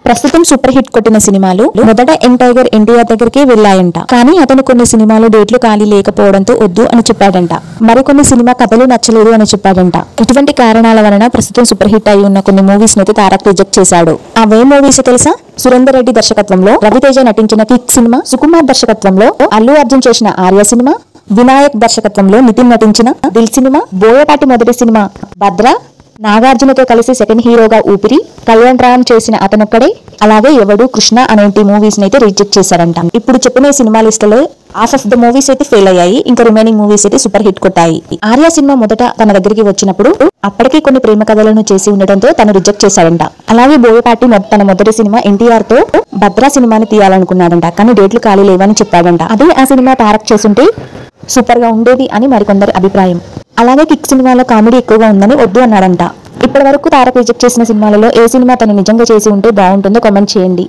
ప్రస్తుతం super hit కొట్టిన సినిమాలు మొదట యంగ్ టైగర్ ఎన్టీఆర్ దగ్గరికి వెళ్లాయంట. కానీ అతను కొన్ని సినిమాలు డేట్లు ఖాళీ లేకపోవడంతో వద్దు అని చెప్పాడంట. మరికొన్ని సినిమా కథలు నచ్చలేదు అని చెప్పాడంట. ఇటువంటి కారణాల వలన ప్రస్తుతం సూపర్ హిట్ అయి ఉన్న కొన్ని మూవీస్ నైతే తారక్ రిజెక్ట్ చేశాడు. అవే మూవీస్ తెలుసా? సురేందర్ రెడ్డి దర్శకత్వంలో రవితేజ నటించిన కిక్ సినిమా, సుకుమార్ దర్శకత్వంలో అల్లు అర్జున్ చేసిన ఆర్య సినిమా, వినాయక్ దర్శకత్వంలో నితిన్ నటించిన దిల్ సినిమా, బోయపాటి మొదటి సినిమా భద్ర, నాగార్జునతో కలిసి సెకండ్ హీరోగా ఊపిరి, కళ్యాణ్ రామ్ చేసిన అతనొక్కడే, అలాగే ఎవడు, కృష్ణ అనేటి మూవీస్ అయితే రిజెక్ట్ చేశారంట. ఇప్పుడు చెప్పిన సినిమా లిస్టులో హాఫ్ ఆఫ్ ద మూవీస్ అయితే ఫెయిల్ అయ్యాయి. ఇంకా రిమైనింగ్ మూవీస్ అయితే సూపర్ హిట్ కొట్టాయి. ఆర్య సినిమా మొదట తన దగ్గరికి వచ్చినప్పుడు అప్పటికే కొన్ని ప్రేమ కథలను చేసి ఉండడంతో తను రిజెక్ట్ చేశాడంట. అలాగే బోయపాటి తన మొదటి సినిమా ఎన్టీఆర్ తో భద్రా సినిమాని తీయాలనుకున్నాడంట. కానీ డేట్లు ఖాళీ లేవని చెప్పాడంట. అదే ఆ సినిమా తారక్ చేస్తుంటే సూపర్ గా ఉండేది అని మరికొందరి అభిప్రాయం. అలాగే కిక్ సినిమాలో కామెడీ ఎక్కువగా ఉందని వద్దు అన్నాడంట. ఇప్పటి వరకు తారక్ రిజెక్ట్ చేసిన సినిమాలలో ఏ సినిమా తను నిజంగా చేసి ఉంటే బాగుంటుందో కామెంట్ చేయండి.